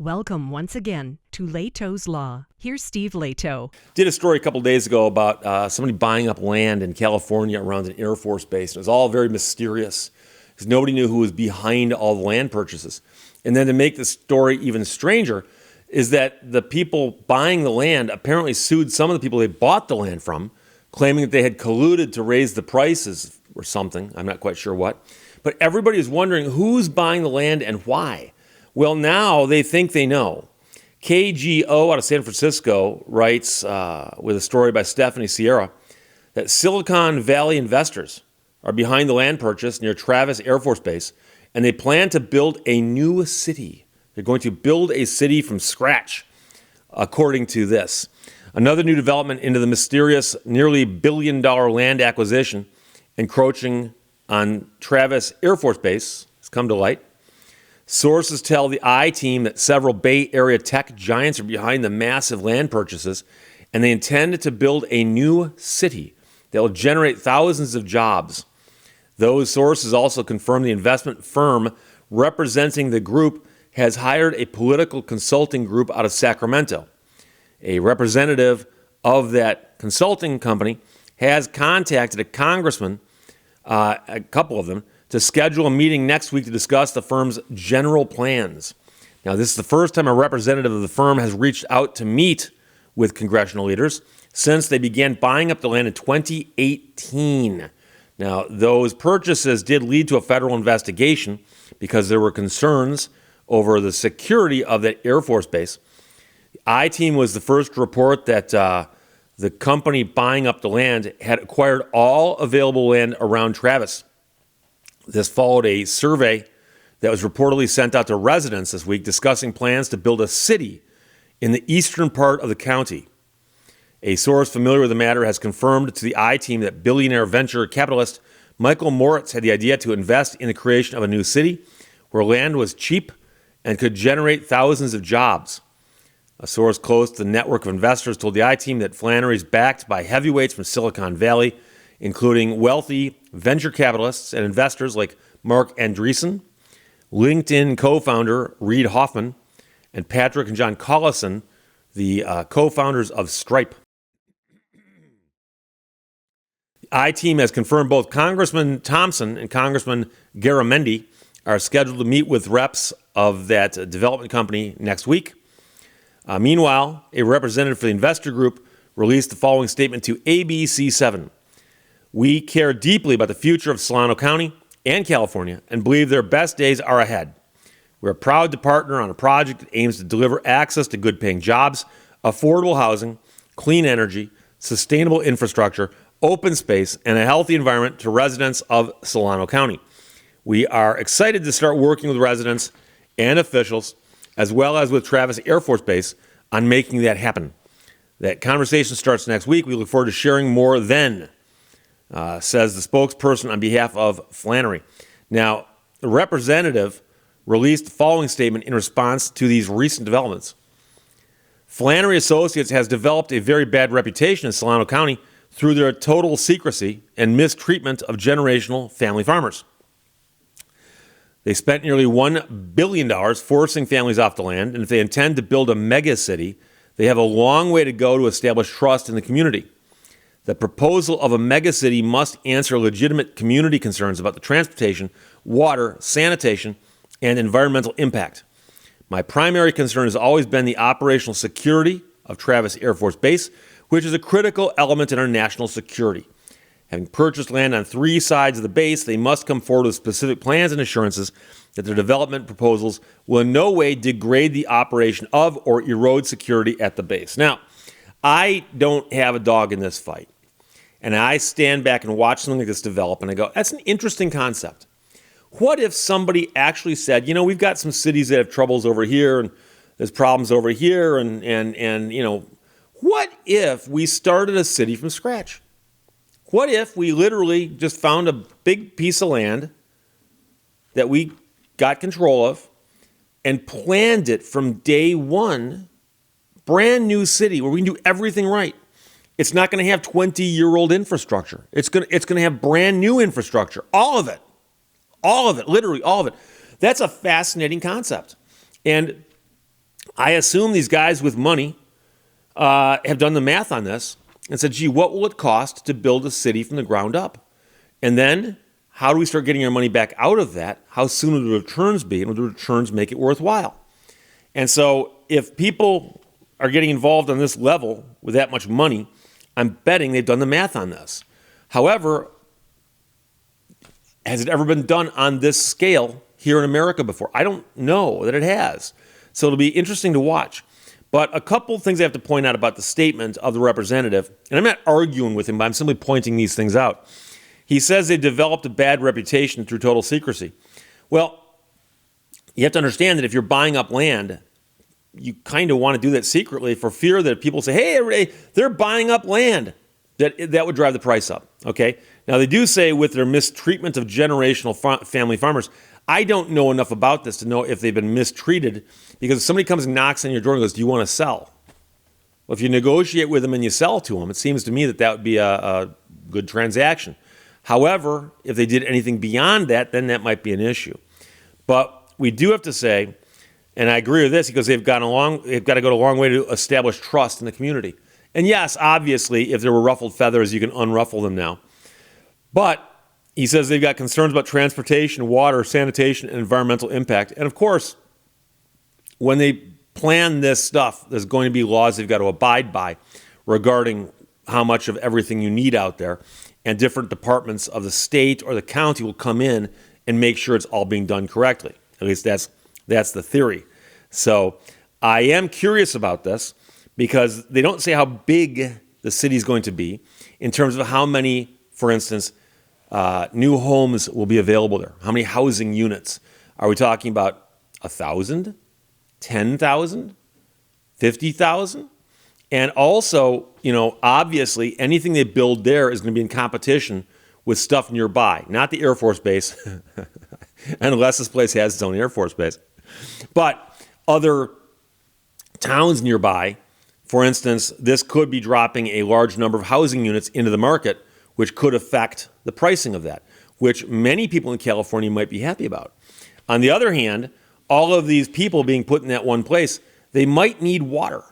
Welcome once again to Lehto's Law. Here's Steve Lehto. Did a story a couple days ago about somebody buying up land in California around an Air Force base. It was all very mysterious because nobody knew who was behind all the land purchases. And then to make the story even stranger is that the people buying the land apparently sued some of the people they bought the land from, claiming that they had colluded to raise the prices or something. I'm not quite sure what. But everybody is wondering who's buying the land and why. Well, now they think they know. KGO out of San Francisco writes with a story by Stephanie Sierra that Silicon Valley investors are behind the land purchase near Travis Air Force Base, and they plan to build a new city. They're going to build a city from scratch, according to this. Another new development into the mysterious nearly $1 billion land acquisition encroaching on Travis Air Force Base has come to light. Sources tell the I-Team that several Bay Area tech giants are behind the massive land purchases, and they intend to build a new city that will generate thousands of jobs. Those sources also confirm the investment firm representing the group has hired a political consulting group out of Sacramento. A representative of that consulting company has contacted a congressman, a couple of them, to schedule a meeting next week to discuss the firm's general plans. Now, this is the first time a representative of the firm has reached out to meet with congressional leaders since they began buying up the land in 2018. Now, those purchases did lead to a federal investigation because there were concerns over the security of that Air Force base. The I-Team was the first to report that the company buying up the land had acquired all available land around Travis. This followed a survey that was reportedly sent out to residents this week discussing plans to build a city in the eastern part of the county. A source familiar with the matter has confirmed to the I-Team that billionaire venture capitalist Michael Moritz had the idea to invest in the creation of a new city where land was cheap and could generate thousands of jobs. A source close to the network of investors told the I-Team that Flannery is backed by heavyweights from Silicon Valley, including wealthy venture capitalists and investors like Mark Andreessen, LinkedIn co-founder Reid Hoffman, and Patrick and John Collison, the co-founders of Stripe. The I-Team has confirmed both Congressman Thompson and Congressman Garamendi are scheduled to meet with reps of that development company next week. Meanwhile, a representative for the investor group released the following statement to ABC7. We care deeply about the future of Solano County and California and believe their best days are ahead. We're proud to partner on a project that aims to deliver access to good-paying jobs, affordable housing, clean energy, sustainable infrastructure, open space, and a healthy environment to residents of Solano County. We are excited to start working with residents and officials, as well as with Travis Air Force Base, on making that happen. That conversation starts next week. We look forward to sharing more then. Says the spokesperson on behalf of Flannery. Now, the representative released the following statement in response to these recent developments. Flannery Associates has developed a very bad reputation in Solano County through their total secrecy and mistreatment of generational family farmers. They spent nearly $1 billion forcing families off the land, and if they intend to build a mega city, they have a long way to go to establish trust in the community. The proposal of a megacity must answer legitimate community concerns about the transportation, water, sanitation, and environmental impact. My primary concern has always been the operational security of Travis Air Force Base, which is a critical element in our national security. Having purchased land on 3 sides of the base, they must come forward with specific plans and assurances that their development proposals will in no way degrade the operation of or erode security at the base. Now, I don't have a dog in this fight. And I stand back and watch something like this develop, and I go, that's an interesting concept. What if somebody actually said, you know, we've got some cities that have troubles over here, and there's problems over here, and you know, what if we started a city from scratch? What if we literally just found a big piece of land that we got control of and planned it from day one, brand new city where we can do everything right? It's not going to have 20-year-old infrastructure. It's going to have brand new infrastructure. All of it, literally all of it. That's a fascinating concept. And I assume these guys with money have done the math on this and said, gee, what will it cost to build a city from the ground up? And then how do we start getting our money back out of that? How soon will the returns be? And will the returns make it worthwhile? And so if people are getting involved on this level with that much money, I'm betting they've done the math on this. However, has it ever been done on this scale here in America before? I don't know that it has. So it'll be interesting to watch. But a couple of things I have to point out about the statement of the representative, and I'm not arguing with him, but I'm simply pointing these things out. He says they developed a bad reputation through total secrecy. Well, you have to understand that if you're buying up land, you kind of want to do that secretly for fear that people say, hey, everybody, they're buying up land. That would drive the price up, okay? Now, they do say with their mistreatment of generational family farmers, I don't know enough about this to know if they've been mistreated, because if somebody comes and knocks on your door and goes, do you want to sell? Well, if you negotiate with them and you sell to them, it seems to me that that would be a good transaction. However, if they did anything beyond that, then that might be an issue. But we do have to say, and I agree with this, because they've got to go a long way to establish trust in the community. And yes, obviously, if there were ruffled feathers, you can unruffle them now. But he says they've got concerns about transportation, water, sanitation, and environmental impact. And of course, when they plan this stuff, there's going to be laws they've got to abide by regarding how much of everything you need out there. And different departments of the state or the county will come in and make sure it's all being done correctly. At least that's the theory. So I am curious about this, because they don't say how big the city is going to be in terms of how many, for instance, new homes will be available there. How many housing units? Are we talking about 1,000, 10,000, 50,000? And also, obviously, anything they build there is going to be in competition with stuff nearby. Not the Air Force Base, unless this place has its own Air Force Base. But other towns nearby. For instance, this could be dropping a large number of housing units into the market, which could affect the pricing of that, which many people in California might be happy about. On the other hand, all of these people being put in that one place, they might need water.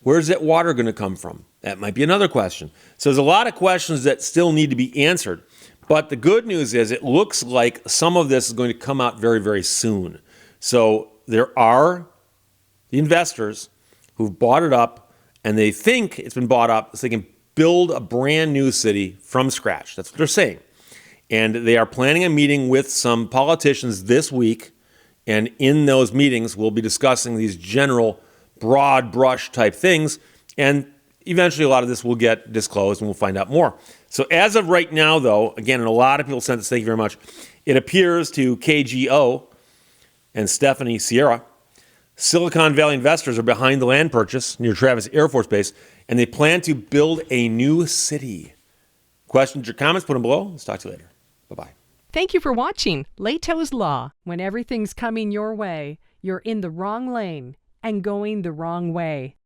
Where's that water going to come from? That might be another question. So there's a lot of questions that still need to be answered. But the good news is it looks like some of this is going to come out very, very soon. So there are the investors who've bought it up, and they think it's been bought up so they can build a brand new city from scratch. That's what they're saying. And they are planning a meeting with some politicians this week. And in those meetings, we'll be discussing these general, broad brush type things. And eventually, a lot of this will get disclosed and we'll find out more. So as of right now, though, again, and a lot of people sent this, thank you very much. It appears to KGO and Stephanie Sierra, Silicon Valley investors are behind the land purchase near Travis Air Force Base, and they plan to build a new city. Questions or comments, put them below. Let's talk to you later. Bye-bye. Thank you for watching Lehto's Law. When everything's coming your way, you're in the wrong lane and going the wrong way.